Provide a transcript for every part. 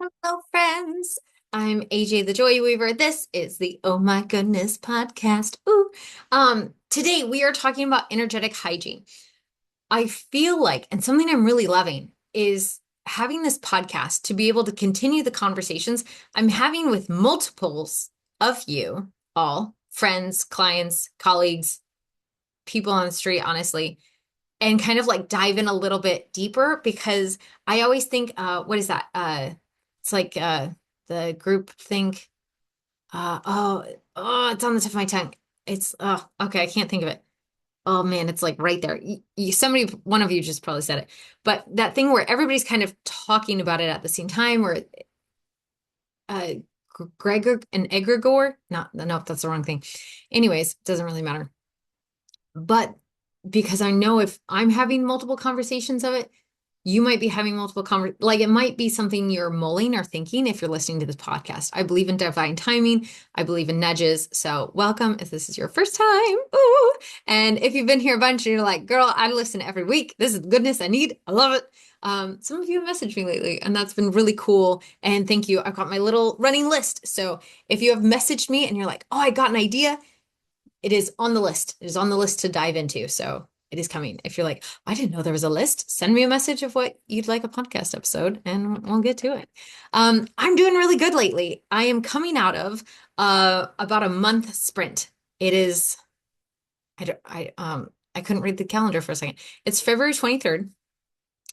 Hello, friends. I'm AJ the Joy Weaver. This is the Oh My Goodness podcast. Ooh. Today we are talking about energetic hygiene. I feel like, and something I'm really loving is having this podcast to be able to continue the conversations I'm having with multiples of you all, friends, clients, colleagues, people on the street, honestly, and kind of like dive in a little bit deeper because I always think, what is that? It's like the group think. It's on the tip of my tongue. It's okay, I can't think of it. Oh man, it's like right there. Somebody, one of you just probably said it, but that thing where everybody's kind of talking about it at the same time, where uh, Gregor and egregore, not, no, that's the wrong thing. Anyways, doesn't really matter. But because I know if I'm having multiple conversations of it, you might be having multiple like it might be something you're mulling or thinking if you're listening to this podcast. I believe in divine timing. I believe in nudges. So welcome if this is your first time. Ooh. And if you've been here a bunch and you're like, girl, I listen every week. This is the goodness I need. I love it. Some of you have messaged me lately, and that's been really cool. And thank you. I've got my little running list. So if you have messaged me and you're like, oh, I got an idea, it is on the list. It is on the list to dive into. So it is coming. If you're like, I didn't know there was a list, send me a message of what you'd like a podcast episode and we'll get to it. I'm doing really good lately. I am coming out of about a month sprint. It is, I couldn't read the calendar for a second. It's February 23rd.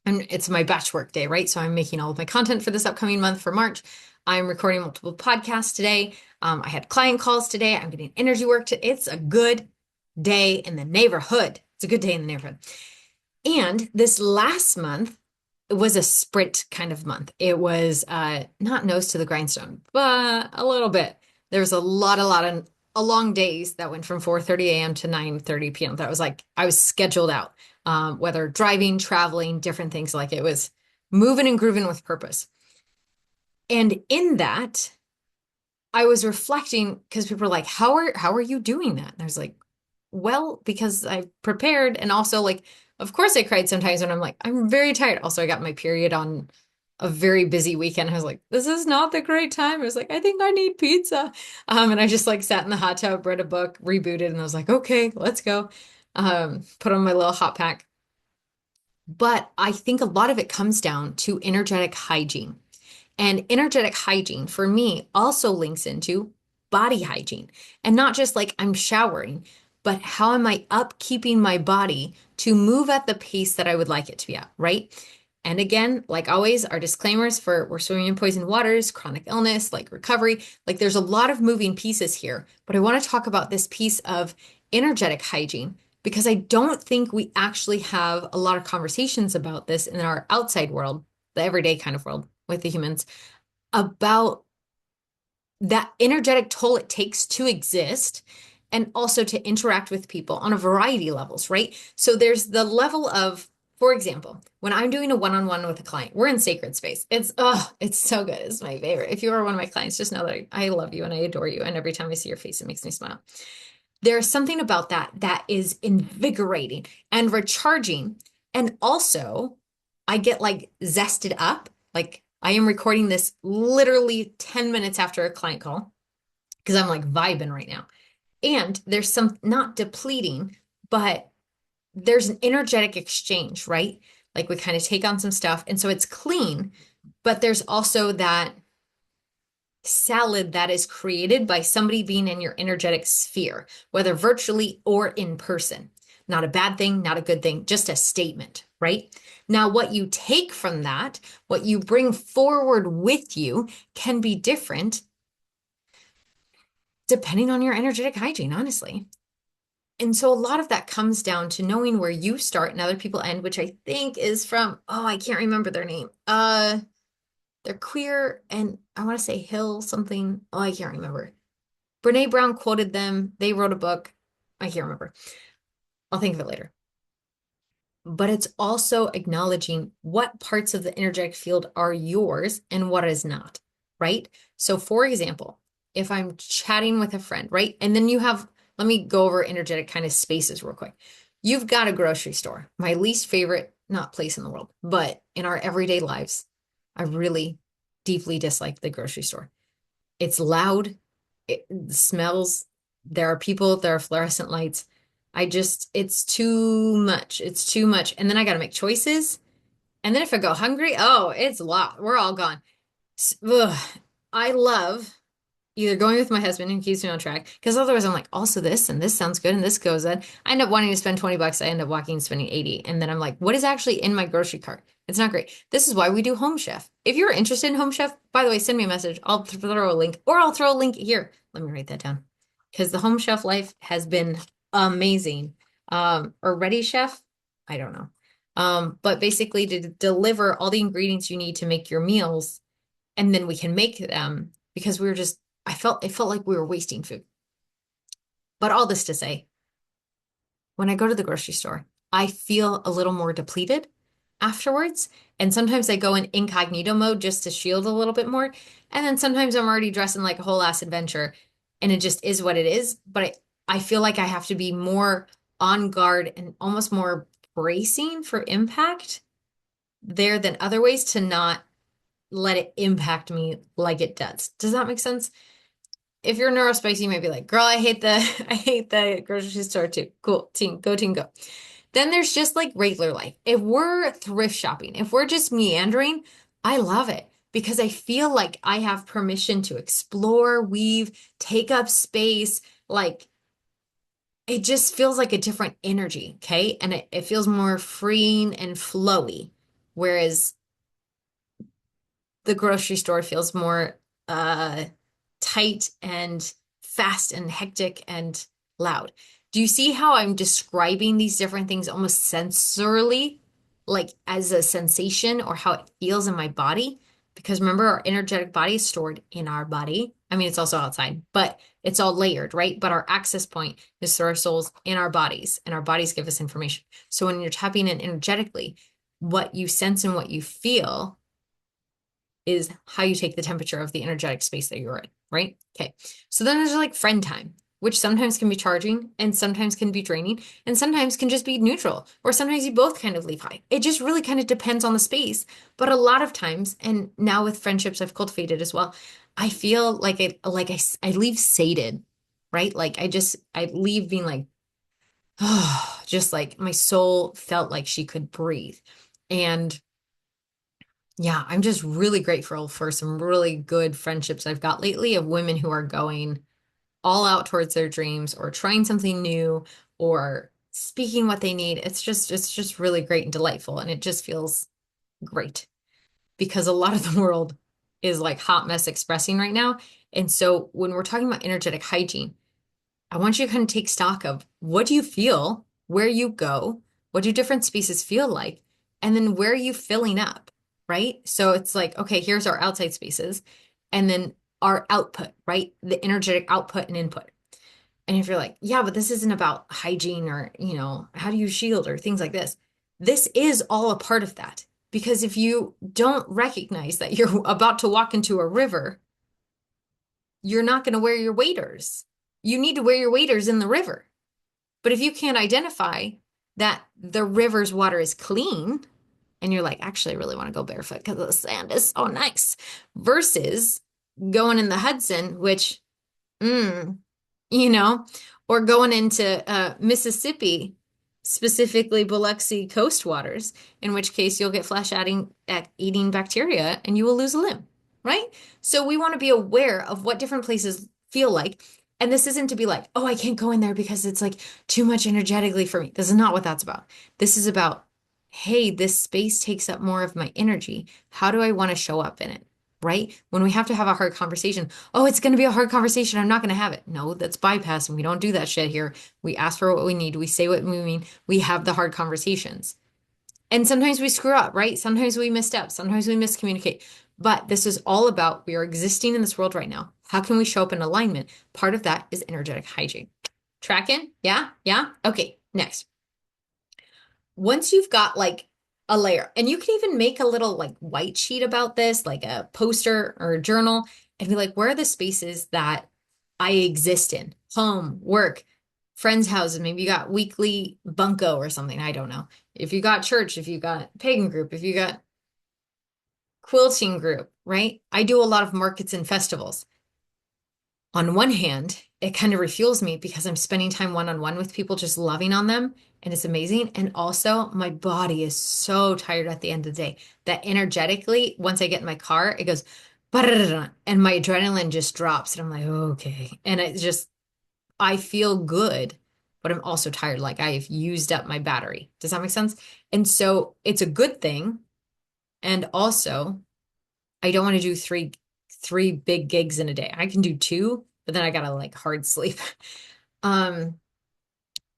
And it's my batch work day, right? So I'm making all of my content for this upcoming month for March. I'm recording multiple podcasts today. I had client calls today. I'm getting energy work. It's a good day in the neighborhood. It's a good day in the neighborhood. And this last month, it was a sprint kind of month. It was not nose to the grindstone, but a little bit. There was a lot of long days that went from 4:30 a.m. to 9:30 p.m. That was like I was scheduled out, whether driving, traveling, different things. Like it was moving and grooving with purpose. And in that, I was reflecting because people were like, how are you doing that? And I was like, well, because I prepared and also like, of course I cried sometimes when I'm like, I'm very tired. Also, I got my period on a very busy weekend. I was like, this is not the great time. I was like, I think I need pizza. And I just like sat in the hot tub, read a book, rebooted, and I was like, okay, let's go. Put on my little hot pack. But I think a lot of it comes down to energetic hygiene. And energetic hygiene for me also links into body hygiene. And not just like I'm showering, but how am I upkeeping my body to move at the pace that I would like it to be at, right? And again, like always, our disclaimers for we're swimming in poisoned waters, chronic illness, like recovery, like there's a lot of moving pieces here. But I want to talk about this piece of energetic hygiene because I don't think we actually have a lot of conversations about this in our outside world, the everyday kind of world with the humans about that energetic toll it takes to exist and also to interact with people on a variety of levels, right? So there's the level of, for example, when I'm doing a one-on-one with a client, we're in sacred space. It's so good. It's my favorite. If you are one of my clients, just know that I love you and I adore you. And every time I see your face, it makes me smile. There's something about that that is invigorating and recharging. And also, I get like zested up. Like I am recording this literally 10 minutes after a client call because I'm like vibing right now. And there's some not depleting, but there's an energetic exchange, right? Like we kind of take on some stuff. And so it's clean, but there's also that salad that is created by somebody being in your energetic sphere, whether virtually or in person. Not a bad thing, not a good thing, just a statement, right? Now, what you take from that, what you bring forward with you can be different depending on your energetic hygiene, honestly. And so a lot of that comes down to knowing where you start and other people end, which I think is from, oh, I can't remember their name. They're queer and I want to say Hill something. Oh, I can't remember. Brene Brown quoted them. They wrote a book. I can't remember. I'll think of it later. But it's also acknowledging what parts of the energetic field are yours and what is not, right? So, for example, if I'm chatting with a friend, right? And then you have, let me go over energetic kind of spaces real quick. You've got a grocery store, my least favorite, not place in the world, but in our everyday lives. I really deeply dislike the grocery store. It's loud, it smells, there are people, there are fluorescent lights. It's too much. It's too much. And then I got to make choices. And then if I go hungry, oh, it's a lot. We're all gone. Ugh. I love either going with my husband and keeps me on track because otherwise I'm like, also this and this sounds good and this goes in. I end up wanting to spend 20 bucks. I end up walking and spending 80. And then I'm like, what is actually in my grocery cart? It's not great. This is why we do Home Chef. If you're interested in Home Chef, by the way, send me a message. I'll throw a link or I'll throw a link here. Let me write that down because the Home Chef life has been amazing. Or Ready Chef, I don't know. But basically to deliver all the ingredients you need to make your meals and then we can make them because we were just it felt like we were wasting food. But all this to say, when I go to the grocery store, I feel a little more depleted afterwards. And sometimes I go in incognito mode just to shield a little bit more. And then sometimes I'm already dressing like a whole ass adventure and it just is what it is. But I feel like I have to be more on guard and almost more bracing for impact there than other ways to not let it impact me like it does. Does that make sense? If you're neurospicy, you might be like, girl, I hate the I hate the grocery store too. Cool. Team, go. Then there's just like regular life. If we're thrift shopping, if we're just meandering, I love it because I feel like I have permission to explore, weave, take up space. Like it just feels like a different energy. Okay. And it feels more freeing and flowy. Whereas the grocery store feels more tight and fast and hectic and loud. Do you see how I'm describing these different things almost sensorily, like as a sensation or how it feels in my body? Because remember, our energetic body is stored in our body. I mean, it's also outside, but it's all layered, right? But our access point is through our souls in our bodies, and our bodies give us information. So when you're tapping in energetically, what you sense and what you feel is how you take the temperature of the energetic space that you're in, right? Okay. So then there's like friend time, which sometimes can be charging and sometimes can be draining and sometimes can just be neutral or sometimes you both kind of leave high. It just really kind of depends on the space. But a lot of times, and now with friendships I've cultivated as well, I feel like I leave sated, right? Like I leave being like, oh, just like my soul felt like she could breathe. And yeah, I'm just really grateful for some really good friendships I've got lately of women who are going all out towards their dreams or trying something new or speaking what they need. It's just really great and delightful. And it just feels great because a lot of the world is like hot mess expressing right now. And so when we're talking about energetic hygiene, I want you to kind of take stock of what do you feel, where you go, what do different spaces feel like, and then where are you filling up, right? So it's like, okay, here's our outside spaces, and then our output, right? The energetic output and input. And if you're like, yeah, but this isn't about hygiene or, how do you shield or things like this is all a part of that. Because if you don't recognize that you're about to walk into a river, you're not going to wear your waders. You need to wear your waders in the river. But if you can't identify that the river's water is clean, and you're like, actually, I really want to go barefoot because the sand is so nice, versus going in the Hudson, which, mm, you know, or going into Mississippi, specifically Biloxi coast waters, in which case you'll get flesh eating bacteria and you will lose a limb, right? So we want to be aware of what different places feel like. And this isn't to be like, oh, I can't go in there because it's like too much energetically for me. This is not what that's about. This is about, hey, this space takes up more of my energy. How do I want to show up in it? Right? When we have to have a hard conversation, oh, it's going to be a hard conversation. I'm not going to have it. No, that's bypassing. We don't do that shit here. We ask for what we need. We say what we mean. We have the hard conversations. And sometimes we screw up, right? Sometimes we misstep. Sometimes we miscommunicate. But this is all about we are existing in this world right now. How can we show up in alignment? Part of that is energetic hygiene. Tracking? Yeah? Yeah? Okay, next. Once you've got like a layer, and you can even make a little like white sheet about this, like a poster or a journal, and be like, where are the spaces that I exist in? Home, work, friends' houses. Maybe you got weekly bunko or something. I don't know. If you got church, if you got pagan group, if you got quilting group, right? I do a lot of markets and festivals. On one hand, it kind of refuels me because I'm spending time one-on-one with people, just loving on them, and it's amazing. And also, my body is so tired at the end of the day that energetically, once I get in my car, it goes, and my adrenaline just drops. And I'm like, okay. And it just, I feel good, but I'm also tired. Like I've used up my battery. Does that make sense? And so it's a good thing. And also, I don't want to do three big gigs in a day. I can do two, but then I gotta like hard sleep. Um,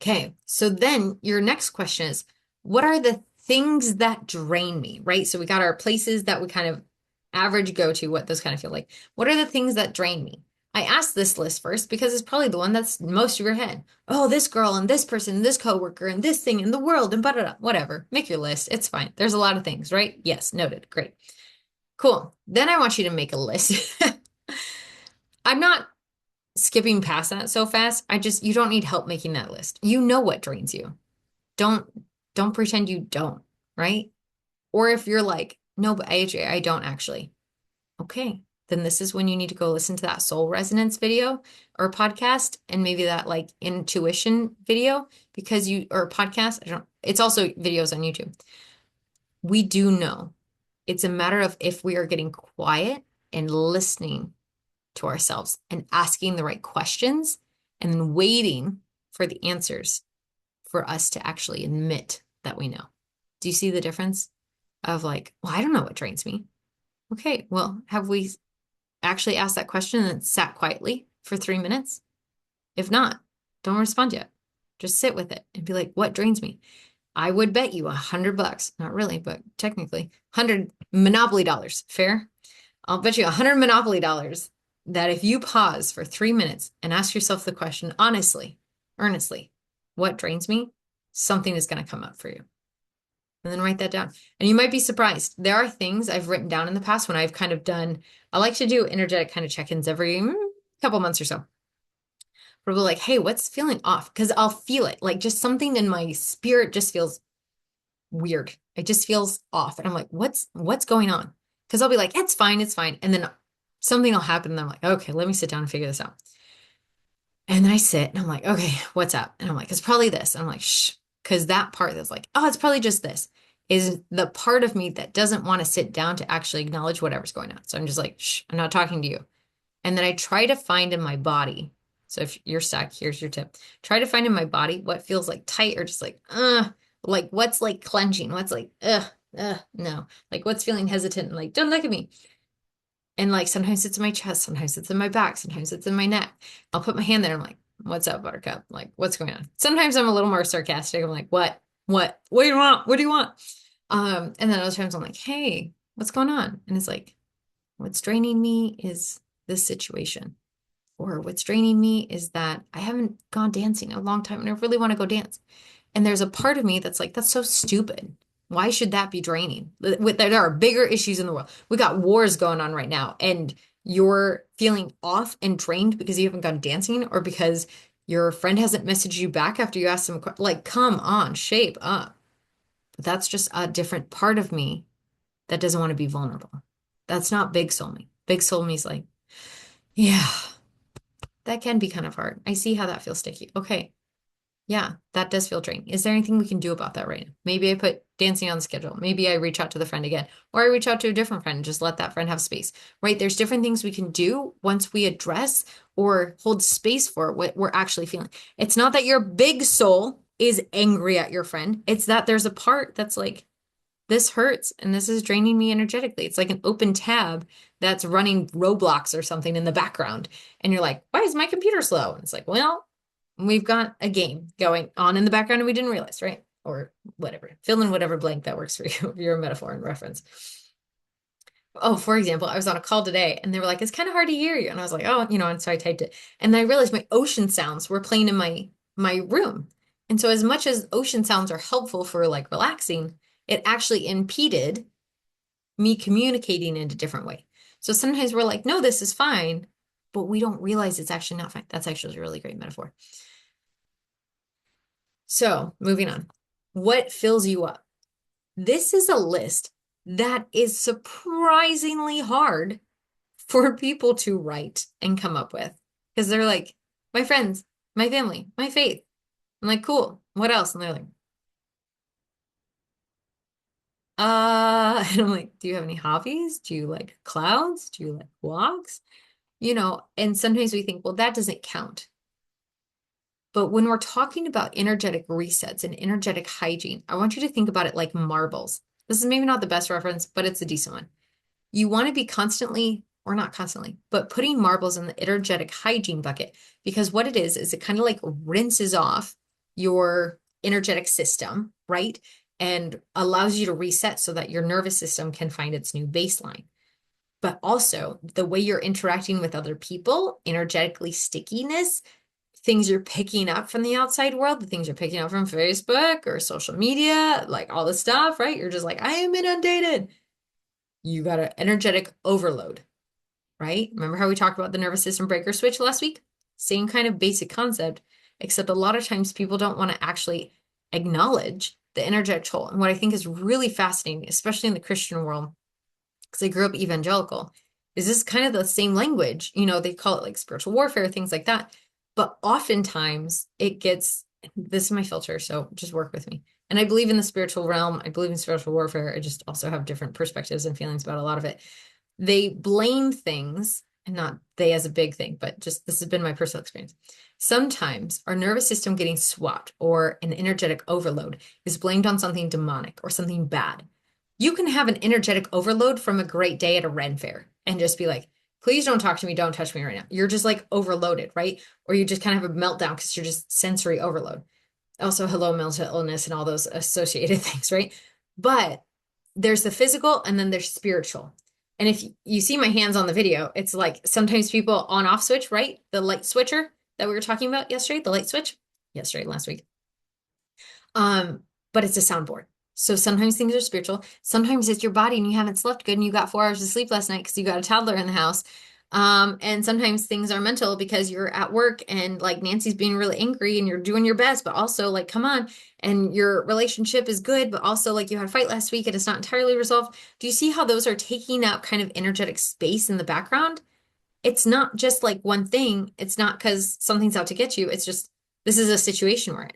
okay. So then your next question is, what are the things that drain me, right? So we got our places that we kind of average go to, what those kind of feel like. What are the things that drain me? I asked this list first because it's probably the one that's most of your head. Oh, this girl and this person, and this coworker and this thing in the world and blah, blah, blah. Whatever. Make your list. It's fine. There's a lot of things, right? Yes, noted. Great. Cool. Then I want you to make a list. I'm not skipping past that so fast. You don't need help making that list. You know what drains you. Don't don't pretend you don't, right? Or if you're like, no, but I don't actually. Okay, then this is when you need to go listen to that soul resonance video or podcast and maybe that like intuition video because you or podcast. I don't, it's also videos on YouTube. We do know it's a matter of if we are getting quiet and listening to ourselves and asking the right questions and then waiting for the answers for us to actually admit that we know. Do you see the difference of like, well, I don't know what drains me. Okay, well, have we actually asked that question and sat quietly for 3 minutes? If not, don't respond yet. Just sit with it and be like, what drains me? I would bet you $100, not really, but technically, 100 Monopoly dollars. Fair? I'll bet you 100 Monopoly dollars that if you pause for 3 minutes and ask yourself the question honestly, earnestly, what drains me? Something is going to come up for you. And then write that down. And you might be surprised. There are things I've written down in the past when I've kind of done, I like to do energetic kind of check-ins every couple months or so. Where we're like, hey, what's feeling off? Because I'll feel it. Like just something in my spirit just feels weird. It just feels off. And I'm like, what's going on? Because I'll be like, it's fine, it's fine. And then something will happen and I'm like, okay, let me sit down and figure this out. And then I sit and I'm like, okay, what's up? And I'm like, it's probably this. And I'm like, shh. Because that part that's like, oh, it's probably just this is the part of me that doesn't want to sit down to actually acknowledge whatever's going on. So I'm just like, shh, I'm not talking to you. And then I try to find in my body. So if you're stuck, here's your tip. Try to find in my body what feels like tight or just like what's like clenching, what's like, no, like what's feeling hesitant and like, don't look at me. And like sometimes it's in my chest, sometimes it's in my back, sometimes it's in my neck. I'll put my hand there. I'm like, what's up, Buttercup? Like, what's going on? Sometimes I'm a little more sarcastic. I'm like, what do you want? What do you want? And then other times I'm like, hey, what's going on? And it's like, what's draining me is this situation. Or what's draining me is that I haven't gone dancing in a long time and I really want to go dance. And there's a part of me that's like, that's so stupid. Why should that be draining? There are bigger issues in the world. We got wars going on right now, and you're feeling off and drained because you haven't gone dancing or because your friend hasn't messaged you back after you asked them, like, come on, shape up. But that's just a different part of me that doesn't want to be vulnerable. That's not big soul me. Big soul me is like, yeah, that can be kind of hard. I see how that feels sticky. Okay. Yeah, that does feel draining. Is there anything we can do about that right now? Maybe I put dancing on the schedule. Maybe I reach out to the friend again, or I reach out to a different friend and just let that friend have space, right? There's different things we can do once we address or hold space for what we're actually feeling. It's not that your big soul is angry at your friend. It's that there's a part that's like, this hurts and this is draining me energetically. It's like an open tab that's running Roblox or something in the background. And you're like, why is my computer slow? And it's like, well, we've got a game going on in the background and we didn't realize, right? Or whatever. Fill in whatever blank that works for you, if you're a metaphor and reference. Oh, for example, I was on a call today and they were like, it's kind of hard to hear you. And I was like, oh, and so I typed it. And then I realized my ocean sounds were playing in my room. And so as much as ocean sounds are helpful for like relaxing, it actually impeded me communicating in a different way. So sometimes we're like, no, this is fine, but we don't realize it's actually not fine. That's actually a really great metaphor. So moving on. What fills you up? This is a list That is surprisingly hard for people to write and come up with because they're like, my friends, my family, my faith. I'm like, cool. What else? And they're like, and I'm like, do you have any hobbies? Do you like clouds? Do you like walks? And sometimes we think, well, that doesn't count. But when we're talking about energetic resets and energetic hygiene, I want you to think about it like marbles. This is maybe not the best reference, but it's a decent one. You want to be constantly, or not constantly, but putting marbles in the energetic hygiene bucket because what it is it kind of like rinses off your energetic system, right? And allows you to reset so that your nervous system can find its new baseline. But also the way you're interacting with other people, energetically stickiness, things you're picking up from the outside world, the things you're picking up from Facebook or social media, like all the stuff, right? You're just like, I am inundated. You got an energetic overload, right? Remember how we talked about the nervous system breaker switch last week? Same kind of basic concept, except a lot of times people don't want to actually acknowledge the energetic toll. And what I think is really fascinating, especially in the Christian world, because I grew up evangelical, is this kind of the same language. They call it like spiritual warfare, things like that. But oftentimes it gets, this is my filter, so just work with me. And I believe in the spiritual realm. I believe in spiritual warfare. I just also have different perspectives and feelings about a lot of it. They blame things, and not they as a big thing, but just this has been my personal experience. Sometimes our nervous system getting swapped or an energetic overload is blamed on something demonic or something bad. You can have an energetic overload from a great day at a Ren fair and just be like, please don't talk to me, don't touch me right now. You're just like overloaded, right? Or you just kind of have a meltdown because you're just sensory overload. Also, hello, mental illness and all those associated things, right? But there's the physical and then there's spiritual. And if you see my hands on the video, it's like sometimes people on off switch, right? The light switcher that we were talking about yesterday, the light switch, yesterday, last week. But it's a soundboard. So sometimes things are spiritual. Sometimes it's your body and you haven't slept good and you got 4 hours of sleep last night because you got a toddler in the house. And sometimes things are mental because you're at work and like Nancy's being really angry and you're doing your best, but also like, come on, and your relationship is good, but also like you had a fight last week and it's not entirely resolved. Do you see how those are taking up kind of energetic space in the background? It's not just like one thing. It's not because something's out to get you. It's just this is a situation we're in.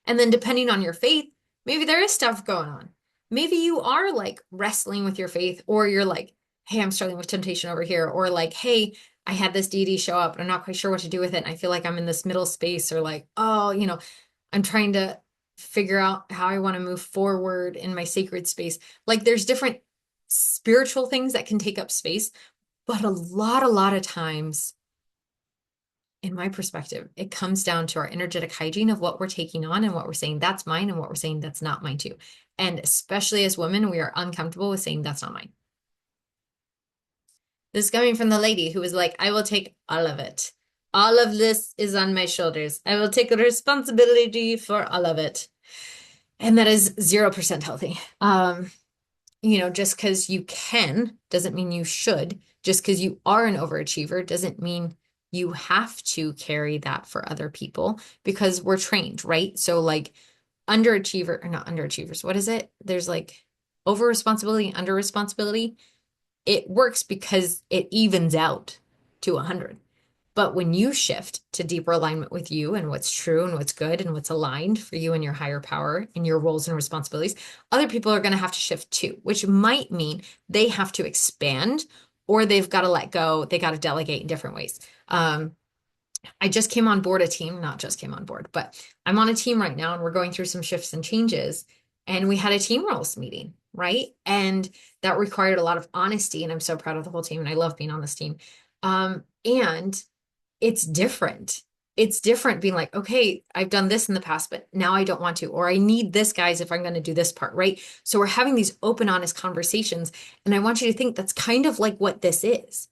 And then depending on your faith, maybe there is stuff going on. Maybe you are like wrestling with your faith, or you're like, hey, I'm struggling with temptation over here, or like, hey, I had this deity show up and I'm not quite sure what to do with it. And I feel like I'm in this middle space, or like, oh, I'm trying to figure out how I want to move forward in my sacred space. Like there's different spiritual things that can take up space, but a lot of times in my perspective, it comes down to our energetic hygiene of what we're taking on and what we're saying that's mine and what we're saying that's not mine too. And especially as women, we are uncomfortable with saying that's not mine. This is coming from the lady who was like, I will take all of it. All of this is on my shoulders. I will take responsibility for all of it. And that is 0% healthy. Just because you can doesn't mean you should. Just because you are an overachiever doesn't mean you have to carry that for other people because we're trained, right? So like underachiever or not underachievers, what is it? There's like over responsibility, under responsibility. It works because it evens out to 100. But when you shift to deeper alignment with you and what's true and what's good and what's aligned for you and your higher power and your roles and responsibilities, other people are going to have to shift too, which might mean they have to expand or they've got to let go. They got to delegate in different ways. I just came on board a team, not just came on board, but I'm on a team right now and we're going through some shifts and changes. And we had a team roles meeting, right? And that required a lot of honesty. And I'm so proud of the whole team. And I love being on this team. And it's different. It's different being like, okay, I've done this in the past, but now I don't want to, or I need this, guys, if I'm going to do this part, right? So we're having these open, honest conversations. And I want you to think that's kind of like what this is.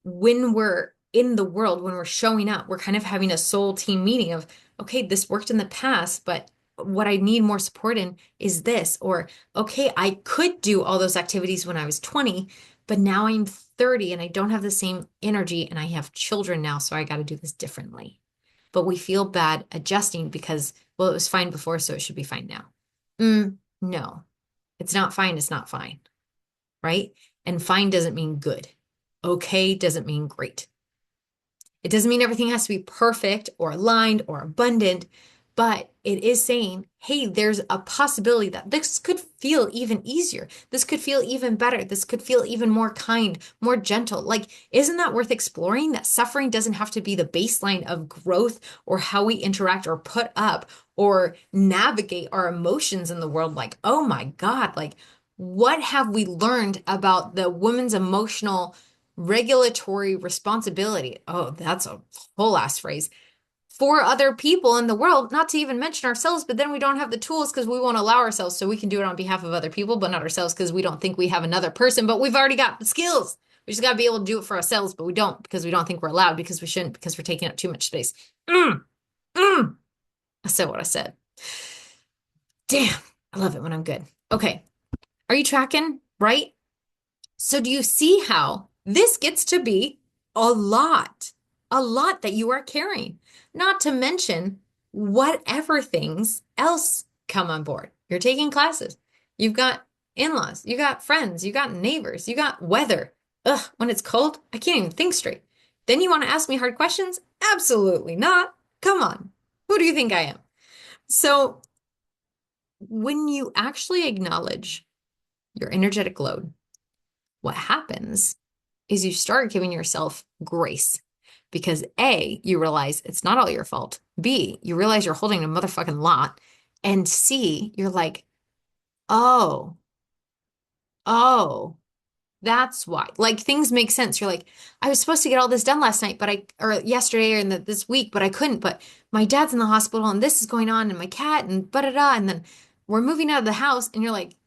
When we're in the world, when we're showing up, we're kind of having a soul team meeting of, okay, this worked in the past, but what I need more support in is this, or, okay, I could do all those activities when I was 20, but now I'm 30 and I don't have the same energy and I have children now, so I got to do this differently. But we feel bad adjusting because, well, it was fine before, so it should be fine now. No, It's not fine. It's not fine, right? And fine doesn't mean good. Okay doesn't mean great. It doesn't mean everything has to be perfect or aligned or abundant, but it is saying, hey, there's a possibility that this could feel even easier. This could feel even better. This could feel even more kind, more gentle. Like, isn't that worth exploring? That suffering doesn't have to be the baseline of growth or how we interact or put up or navigate our emotions in the world. Like, oh my God, like, what have we learned about the woman's emotional regulatory responsibility? Oh, that's a whole ass phrase for other people in the world, not to even mention ourselves, but then we don't have the tools because we won't allow ourselves. So we can do it on behalf of other people, but not ourselves because we don't think we have another person, but we've already got the skills. We just got to be able to do it for ourselves, but we don't because we don't think we're allowed because we shouldn't because we're taking up too much space. Mm, mm. I said what I said. Damn, I love it when I'm good. Okay. Are you tracking? Right? So do you see how this gets to be a lot that you are carrying, not to mention whatever things else come on board. You're taking classes. You've got in-laws, you got friends, you got neighbors, you got weather. Ugh, when it's cold, I can't even think straight. Then you want to ask me hard questions? Absolutely not. Come on. Who do you think I am? So when you actually acknowledge your energetic load, what happens is you start giving yourself grace because A, you realize it's not all your fault. B, you realize you're holding a motherfucking lot. And C, you're like, oh, oh, that's why. Like things make sense. You're like, I was supposed to get all this done last night, or yesterday or this week, but I couldn't. But my dad's in the hospital and this is going on and my cat and da. And then we're moving out of the house. And you're like,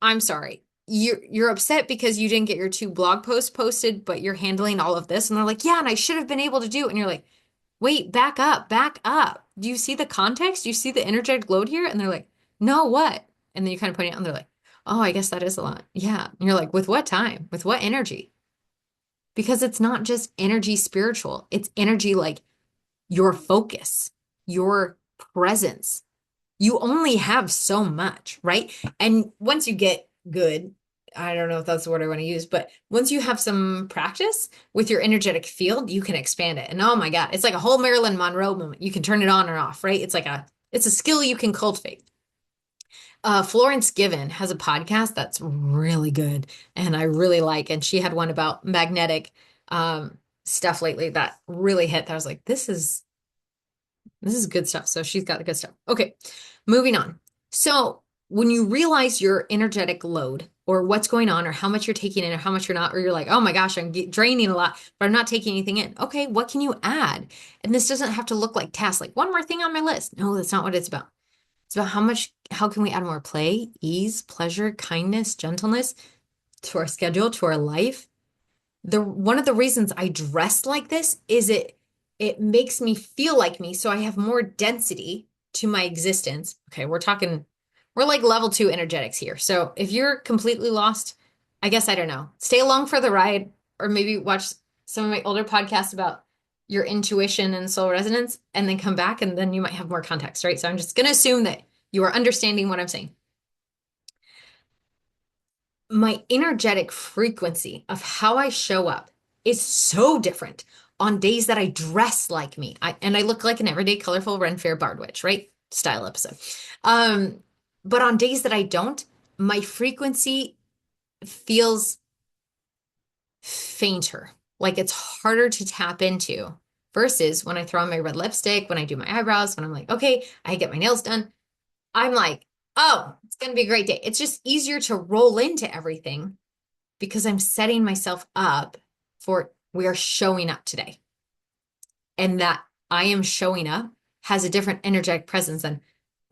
I'm sorry. You're upset because you didn't get your 2 blog posts posted, but you're handling all of this. And they're like, yeah, and I should have been able to do it. And you're like, wait, back up, back up. Do you see the context? Do you see the energetic load here? And they're like, no, what? And then you kind of point it out and they're like, oh, I guess that is a lot. Yeah. And you're like, with what time? With what energy? Because it's not just energy spiritual. It's energy like your focus, your presence, you only have so much, right? And once you get good, I don't know if that's the word I want to use, but once you have some practice with your energetic field, you can expand it. And oh my God, it's like a whole Marilyn Monroe moment. You can turn it on or off, right? It's a skill you can cultivate. Florence Given has a podcast that's really good and I really like. And she had one about magnetic stuff lately that really hit. That I was like, this is good stuff. So she's got the good stuff. Okay, moving on. So when you realize your energetic load or what's going on or how much you're taking in or how much you're not, or you're like, oh my gosh, I'm draining a lot, but I'm not taking anything in. Okay, what can you add? And this doesn't have to look like tasks, like one more thing on my list. No, that's not what it's about. It's about how can we add more play, ease, pleasure, kindness, gentleness to our schedule, to our life. One of the reasons I dress like this is it makes me feel like me, so I have more density to my existence. Okay, we're like level 2 energetics here. So if you're completely lost, I guess I don't know. Stay along for the ride, or maybe watch some of my older podcasts about your intuition and soul resonance, and then come back, and then you might have more context, right? So I'm just gonna assume that you are understanding what I'm saying. My energetic frequency of how I show up is so different on days that I dress like me. And I look like an everyday colorful Ren Fair Bard Witch, right? Style episode. Um, but on days that I don't, my frequency feels fainter, like it's harder to tap into versus when I throw on my red lipstick, when I do my eyebrows, when I'm like, okay, I get my nails done. I'm like, oh, it's going to be a great day. It's just easier to roll into everything because I'm setting myself up for we are showing up today. And that I am showing up has a different energetic presence than,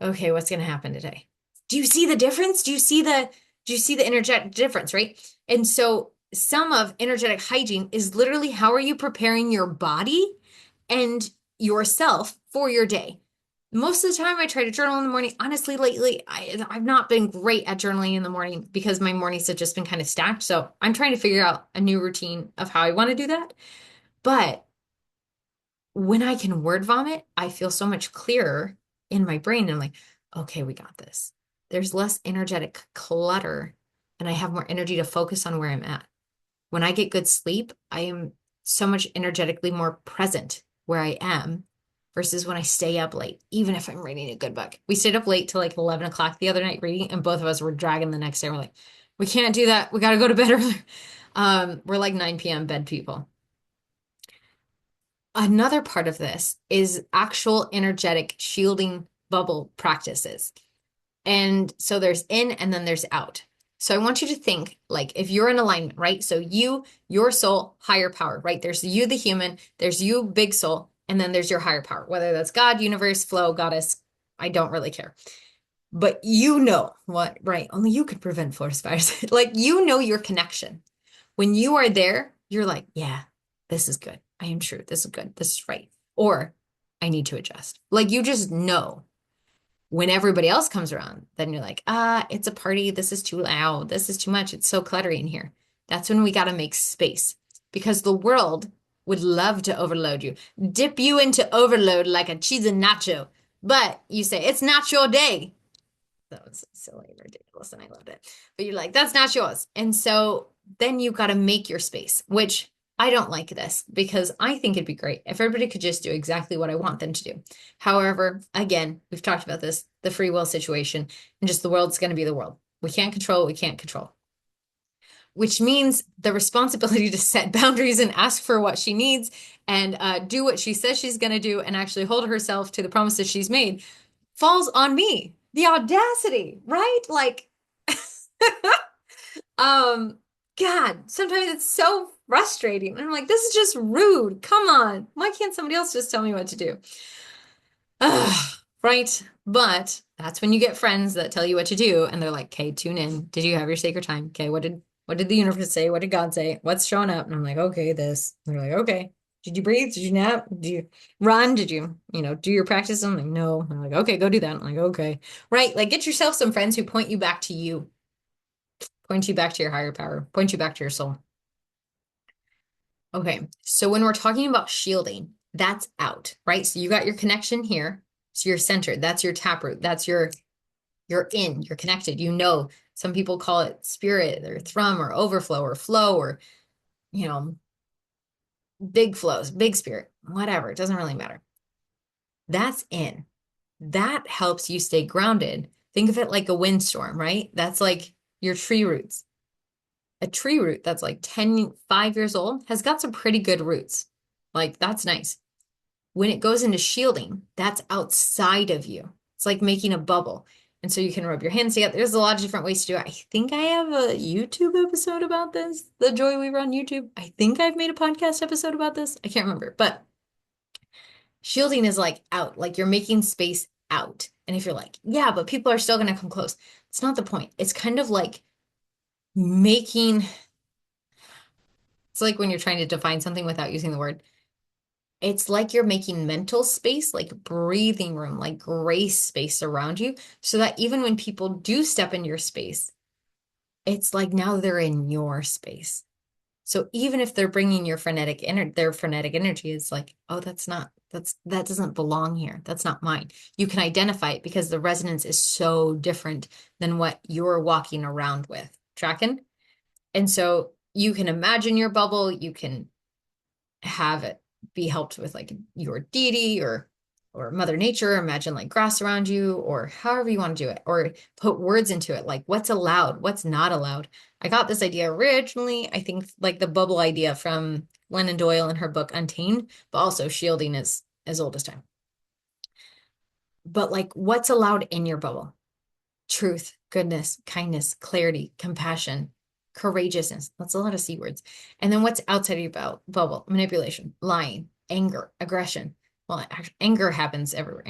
okay, what's going to happen today? Do you see the difference? Do you see the energetic difference, right? And so some of energetic hygiene is literally how are you preparing your body and yourself for your day? Most of the time I try to journal in the morning. Honestly, lately, I've not been great at journaling in the morning because my mornings have just been kind of stacked. So I'm trying to figure out a new routine of how I want to do that. But when I can word vomit, I feel so much clearer in my brain. And I'm like, okay, we got this. there's less energetic clutter and I have more energy to focus on where I'm at. When I get good sleep, I am so much energetically more present where I am versus when I stay up late, even if I'm reading a good book. We stayed up late till like 11 o'clock the other night reading, and both of us were dragging the next day. We're like, we can't do that. We got to go to bed earlier. We're like 9 p.m. bed people. Another part of this is actual energetic shielding bubble practices. And so there's in and then there's out. So I want you to think like if you're in alignment, right? So you, your soul, higher power, right? There's you, the human, there's you, big soul, and then there's your higher power, whether that's God, universe, flow, goddess. I don't really care. But you know what, right? Only you can prevent forest fires. Like you know your connection. When you are there, you're like, yeah, this is good. I am true. This is good. This is right. Or I need to adjust. Like you just know when everybody else comes around, then you're like, it's a party. This is too loud. This is too much. It's so cluttery in here. That's when we got to make space because the world would love to overload you, dip you into overload like a cheese and nacho. But you say, it's not your day. That was silly and ridiculous, and I loved it. But you're like, that's not yours. And so then you've got to make your space, which I don't like this because I think it'd be great if everybody could just do exactly what I want them to do. However, again, we've talked about this, the free will situation, and just the world's going to be the world. We can't control what we can't control, which means the responsibility to set boundaries and ask for what she needs and do what she says she's going to do and actually hold herself to the promises she's made falls on me. The audacity, right? Like, God, sometimes it's so frustrating. I'm like, this is just rude. Come on. Why can't somebody else just tell me what to do? Right? But that's when you get friends that tell you what to do and they're like, okay, tune in. Did you have your sacred time? Okay, what did the universe say? What did God say? What's showing up? And I'm like, okay, this. And they're like, okay. Did you breathe? Did you nap? Did you run? Did you, do your practice? I'm like, no. I'm like, okay, go do that. I'm like, okay. Right? Like get yourself some friends who point you back to you, point you back to your higher power, point you back to your soul. Okay. So when we're talking about shielding, that's out, right? So you got your connection here. So you're centered. That's your taproot. That's you're in, you're connected. Some people call it spirit or thrum or overflow or flow or, you know, big flows, big spirit, whatever. It doesn't really matter. That's in. That helps you stay grounded. Think of it like a windstorm, right? That's like your tree roots. A tree root that's like 5 years old has got some pretty good roots. Like that's nice. When it goes into shielding, that's outside of you. It's like making a bubble. And so you can rub your hands together. There's a lot of different ways to do it. I think I have a YouTube episode about this, The Joy Weaver on YouTube. I think I've made a podcast episode about this. I can't remember. But shielding is like out, like you're making space out. And if you're like, yeah, but people are still going to come close, it's not the point. It's kind of like making, it's like when you're trying to define something without using the word. It's like you're making mental space, like breathing room, like grace space around you, so that even when people do step into your space, it's like now they're in your space. So even if they're bringing their frenetic energy is like, oh, that doesn't belong here. That's not mine. You can identify it because the resonance is so different than what you're walking around with. Tracking? And so you can imagine your bubble, you can have it be helped with like your deity or mother nature, imagine like grass around you or however you want to do it, or put words into it like what's allowed, what's not allowed. I got this idea originally, I think like the bubble idea from Glennon Doyle in her book Untamed, but also shielding is as old as time. But like what's allowed in your bubble? Truth, goodness, kindness, clarity, compassion, courageousness. That's a lot of C words. And then what's outside of your bubble? Manipulation, lying, anger, aggression. Well, anger happens everywhere.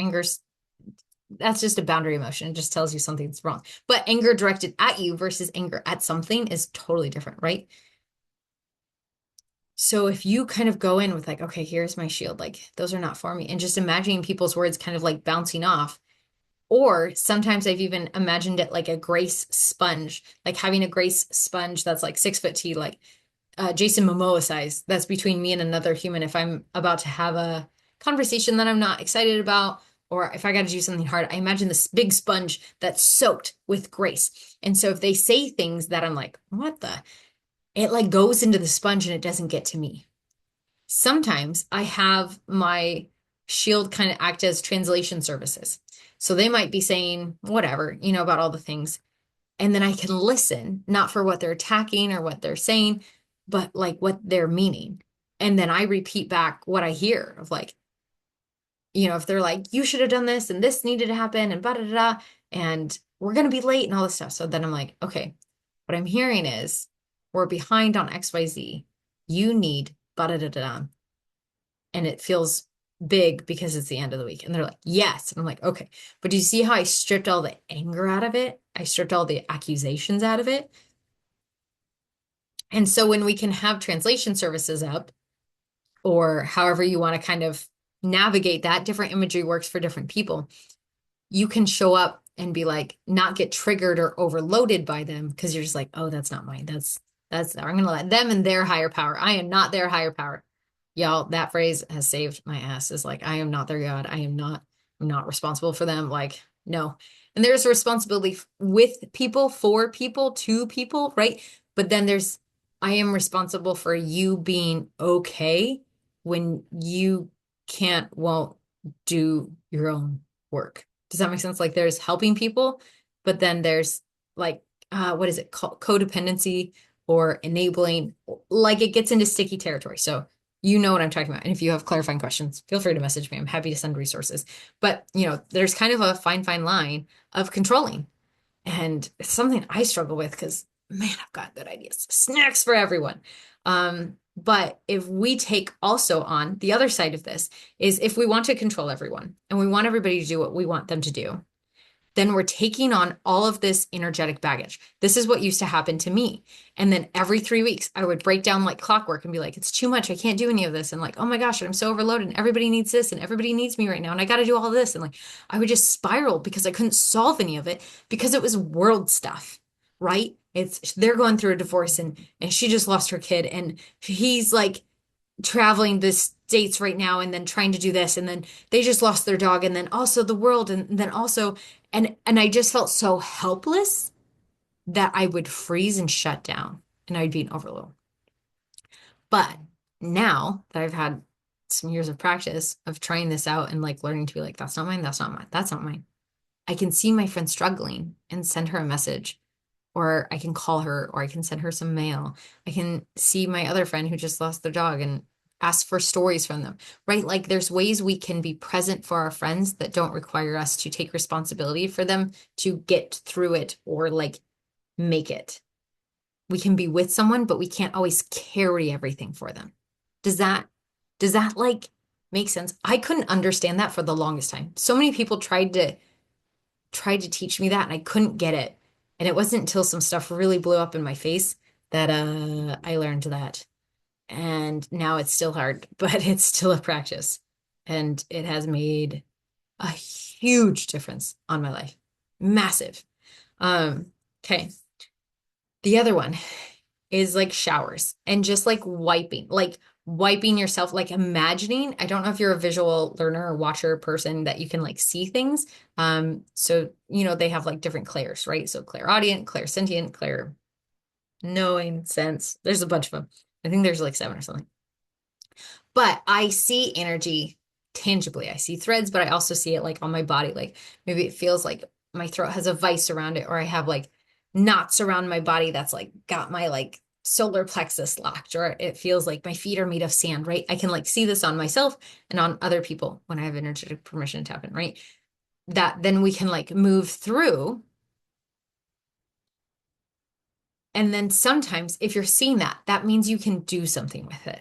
That's just a boundary emotion. It just tells you something's wrong. But anger directed at you versus anger at something is totally different, right? So if you kind of go in with like, okay, here's my shield, like those are not for me, and just imagining people's words kind of like bouncing off. Or sometimes I've even imagined it like a grace sponge, like having a grace sponge that's like 6 foot T, like Jason Momoa size. That's between me and another human if I'm about to have a conversation that I'm not excited about, or if I got to do something hard, I imagine this big sponge that's soaked with grace. And so if they say things that I'm like, what the, it like goes into the sponge and it doesn't get to me. Sometimes I have my shield kind of act as translation services. So they might be saying whatever, about all the things. And then I can listen, not for what they're attacking or what they're saying, but like what they're meaning. And then I repeat back what I hear of like, if they're like, you should have done this and this needed to happen and blah, blah, blah, and we're going to be late and all this stuff. So then I'm like, okay, what I'm hearing is we're behind on XYZ. You need blah, blah, blah, blah. And it feels big because it's the end of the week. And they're like, yes. And I'm like, okay. But do you see how I stripped all the anger out of it? I stripped all the accusations out of it. And so when we can have translation services up, or however you want to kind of navigate that, different imagery works for different people. You can show up and be like, not get triggered or overloaded by them because you're just like, oh, that's not mine. I'm going to let them and their higher power. I am not their higher power. Y'all, that phrase has saved my ass. Is like, I am not their God. I'm not responsible for them. Like, no. And there's a responsibility with people, for people, to people, right? But then I am responsible for you being okay when you won't do your own work. Does that make sense? Like there's helping people, but then there's like, what is it called? Codependency or enabling, like it gets into sticky territory. So you know what I'm talking about. And if you have clarifying questions, feel free to message me. I'm happy to send resources. But, there's kind of a fine line of controlling. And it's something I struggle with because, man, I've got good ideas. Snacks for everyone. But if we take also on the other side of this is if we want to control everyone and we want everybody to do what we want them to do, then we're taking on all of this energetic baggage. This is what used to happen to me. And then every 3 weeks, I would break down like clockwork and be like, it's too much. I can't do any of this. And like, oh my gosh, I'm so overloaded and everybody needs this and everybody needs me right now. And I got to do all this. And like, I would just spiral because I couldn't solve any of it because it was world stuff, right? They're going through a divorce and she just lost her kid and he's like traveling the states right now and then trying to do this and then they just lost their dog and then also the world and then also and I just felt so helpless that I would freeze and shut down and I'd be in overload. But now that I've had some years of practice of trying this out and like learning to be like, that's not mine, that's not mine, that's not mine. I can see my friend struggling and send her a message, or I can call her, or I can send her some mail. I can see my other friend who just lost their dog and ask for stories from them, right? Like there's ways we can be present for our friends that don't require us to take responsibility for them to get through it or like make it. We can be with someone, but we can't always carry everything for them. Does that like make sense? I couldn't understand that for the longest time. So many people tried to teach me that and I couldn't get it. And it wasn't until some stuff really blew up in my face that I learned that. And now it's still hard, but it's still a practice. And it has made a huge difference on my life. Massive. Okay. The other one is like showers and just like wiping yourself, like imagining. I don't know if you're a visual learner or watcher person that you can like see things. So, they have like different clairs, right? So clairaudient, clairsentient, clair knowing, sense. There's a bunch of them. I think there's like 7 or something. But I see energy tangibly. I see threads, but I also see it like on my body. Like maybe it feels like my throat has a vice around it, or I have like knots around my body that's like got my like solar plexus locked, or it feels like my feet are made of sand, right? I can like see this on myself and on other people when I have energetic permission to happen, right? That then we can like move through. And then sometimes if you're seeing that, that means you can do something with it.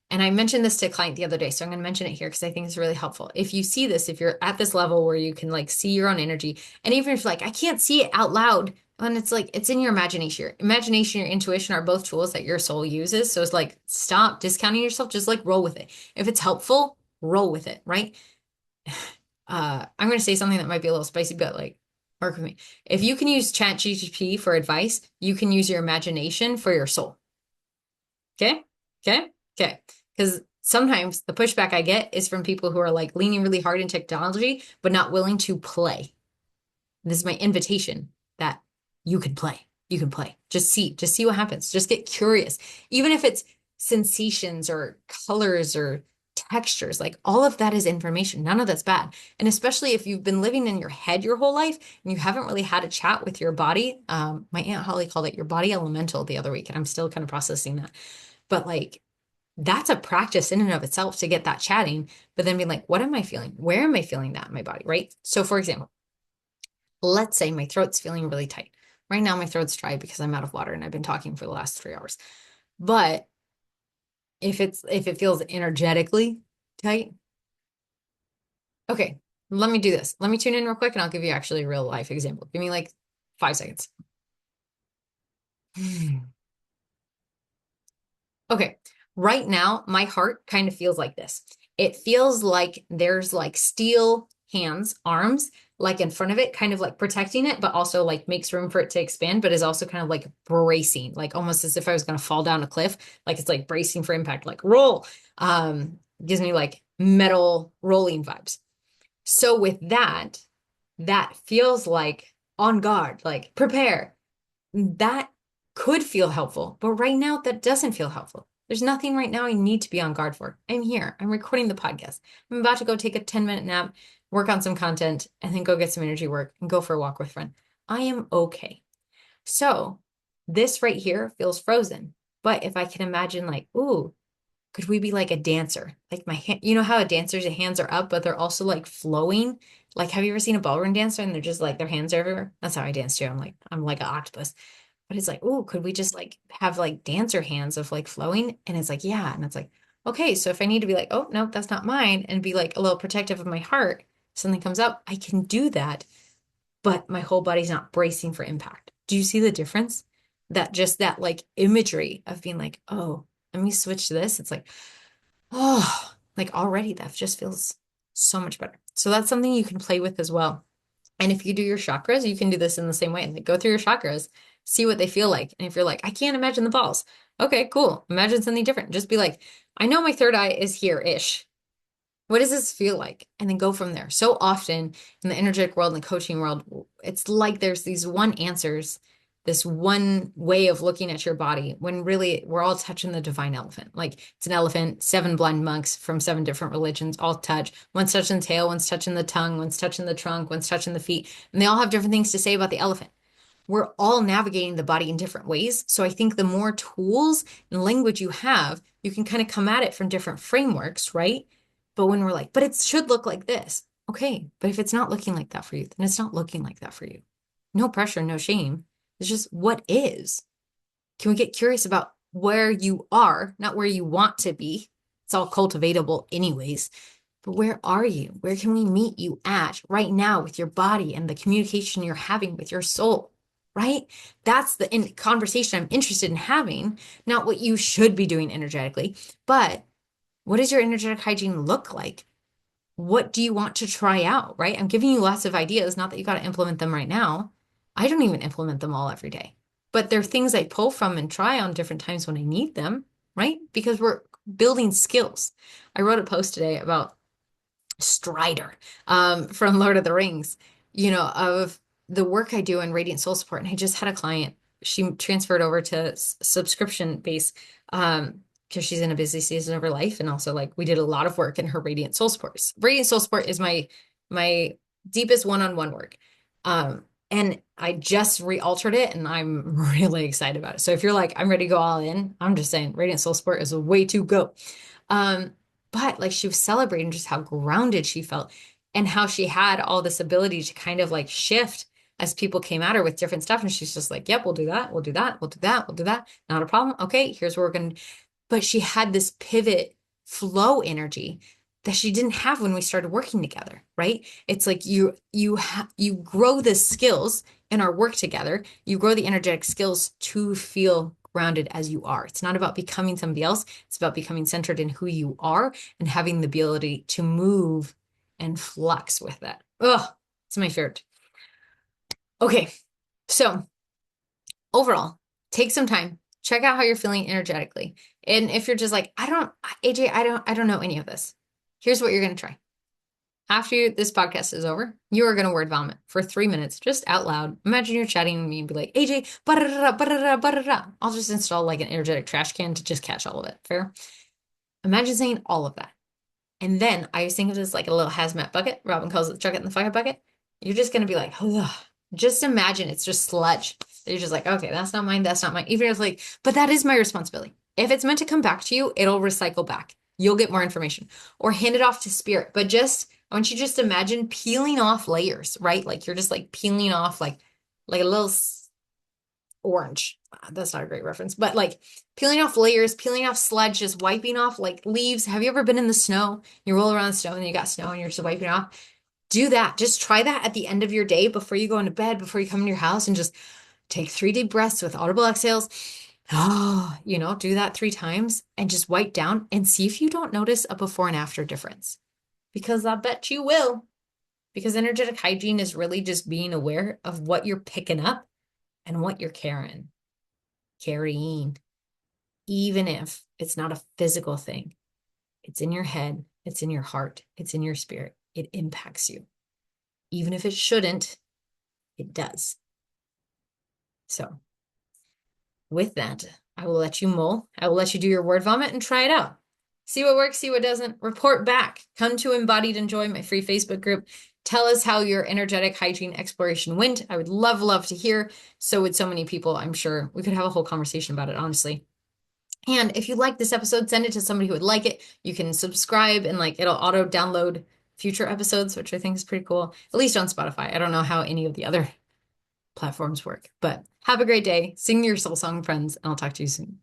And I mentioned this to a client the other day, so I'm going to mention it here because I think it's really helpful. If you see this, if you're at this level where you can like see your own energy, and even if like, I can't see it out loud, and it's like, it's in your imagination. Your imagination, your intuition are both tools that your soul uses. So it's like, stop discounting yourself, just like roll with it. If it's helpful, roll with it, right? I'm going to say something that might be a little spicy, but like, work with me. If you can use ChatGPT for advice, you can use your imagination for your soul. Okay? Okay? Okay. Because Sometimes the pushback I get is from people who are like leaning really hard in technology, but not willing to play. This is my invitation that you can play. You can play. Just see what happens. Just get curious. Even if it's sensations or colors or textures, like all of that is information. None of that's bad. And especially if you've been living in your head your whole life and you haven't really had a chat with your body. My Aunt Holly called it your body elemental the other week, and I'm still kind of processing that. But like that's a practice in and of itself to get that chatting, but then be like, what am I feeling? Where am I feeling that in my body? Right. So for example, let's say my throat's feeling really tight. Right now, my throat's dry because I'm out of water and I've been talking for the last 3 hours. But if it feels energetically tight, okay, let me do this. Let me tune in real quick and I'll give you actually a real life example. Give me like 5 seconds. Okay, right now, my heart kind of feels like this. It feels like there's like steel hands, arms, like in front of it, kind of like protecting it, but also like makes room for it to expand, but is also kind of like bracing, like almost as if I was going to fall down a cliff. Like it's like bracing for impact, like roll. Gives me like metal rolling vibes. So with that, that feels like on guard, like prepare, that could feel helpful, but right now that doesn't feel helpful. There's nothing right now I need to be on guard for. I'm here. I'm recording the podcast. I'm about to go take a 10-minute nap, work on some content, and then go get some energy work and go for a walk with a friend. I am okay. So this right here feels frozen. But if I can imagine like, ooh, could we be like a dancer? Like my hand, you know how a dancer's hands are up, but they're also like flowing. Like, have you ever seen a ballroom dancer and they're just like their hands are everywhere? That's how I dance too. I'm like an octopus. But it's like, oh, could we just like have like dancer hands of like flowing? And it's like, yeah. And it's like, okay, so if I need to be like, oh, no, that's not mine, and be like a little protective of my heart, something comes up, I can do that, but my whole body's not bracing for impact. Do you see the difference? That just that like imagery of being like, oh, let me switch to this. It's like, oh, like already that just feels so much better. So that's something you can play with as well. And if you do your chakras, you can do this in the same way. Like go through your chakras, see what they feel like. And if you're like, I can't imagine the balls. Okay, cool. Imagine something different. Just be like, I know my third eye is here-ish. What does this feel like? And then go from there. So often in the energetic world and the coaching world, it's like there's these one answers, this one way of looking at your body, when really we're all touching the divine elephant. Like it's an elephant, seven blind monks from seven different religions all touch. One's touching the tail, one's touching the tongue, one's touching the trunk, one's touching the feet. And they all have different things to say about the elephant. We're all navigating the body in different ways. So I think the more tools and language you have, you can kind of come at it from different frameworks, right? But when we're like, but it should look like this. Okay, but if it's not looking like that for you, then it's not looking like that for you. No pressure, no shame. It's just what is. Can we get curious about where you are, not where you want to be? It's all cultivatable anyways. But where are you? Where can we meet you at right now with your body and the communication you're having with your soul? Right? That's the conversation I'm interested in having, not what you should be doing energetically, but what does your energetic hygiene look like? What do you want to try out? Right? I'm giving you lots of ideas, not that you got to implement them right now. I don't even implement them all every day, but they're things I pull from and try on different times when I need them, right? Because we're building skills. I wrote a post today about Strider from Lord of the Rings, you know, of the work I do in Radiant Soul Support. And I just had a client, she transferred over to subscription base because she's in a busy season of her life. And also like we did a lot of work in her Radiant Soul Support. Radiant Soul Support is my deepest one-on-one work. And I just re-altered it and I'm really excited about it. So if you're like, I'm ready to go all in, I'm just saying Radiant Soul Support is a way to go. But like she was celebrating just how grounded she felt and how she had all this ability to kind of like shift as people came at her with different stuff. And she's just like, yep, we'll do that. We'll do that. We'll do that. We'll do that. Not a problem. Okay, here's what we're going to. But she had this pivot flow energy that she didn't have when we started working together, right? It's like you grow the skills in our work together. You grow the energetic skills to feel grounded as you are. It's not about becoming somebody else. It's about becoming centered in who you are and having the ability to move and flux with that. Oh, it's my favorite. Okay, so overall, take some time, Check out how you're feeling energetically. And if you're just like, AJ, I don't know any of this. Here's what you're going to try. After this podcast is over, you are going to word vomit for 3 minutes, just out loud. Imagine you're chatting with me and be like, AJ, ba-da-da-da, ba-da-da, ba-da-da. I'll just install like an energetic trash can to just catch all of it. Fair? Imagine saying all of that. And then I was thinking of this like a little hazmat bucket. Robin calls it chuck it in the fire bucket. You're just going to be like, ugh. Just imagine it's just sludge. You're just like, okay, that's not mine. That's not mine. Even if it's like, but that is my responsibility. If it's meant to come back to you, it'll recycle back. You'll get more information or hand it off to spirit. But just, I want you to just imagine peeling off layers, right? Like you're just like peeling off like a little orange. That's not a great reference, but like peeling off layers, peeling off sludge, just wiping off like leaves. Have you ever been in the snow? You roll around the snow and you got snow and you're just wiping it off. Do that. Just try that at the end of your day before you go into bed, before you come in your house, and just take 3 deep breaths with audible exhales. Oh, do that 3 times and just wipe down and see if you don't notice a before and after difference. Because I bet you will. Because energetic hygiene is really just being aware of what you're picking up and what you're carrying, even if it's not a physical thing. It's in your head, it's in your heart, it's in your spirit. It impacts you. Even if it shouldn't, it does. So with that, I will let you mull. I will let you do your word vomit and try it out. See what works, see what doesn't. Report back. Come to Embodied Enjoy, my free Facebook group. Tell us how your energetic hygiene exploration went. I would love to hear. So would so many people. I'm sure we could have a whole conversation about it, honestly. And if you like this episode, send it to somebody who would like it. You can subscribe and like it'll auto download future episodes, which I think is pretty cool, at least on Spotify. I don't know how any of the other platforms work, but have a great day. Sing your soul song, friends, and I'll talk to you soon.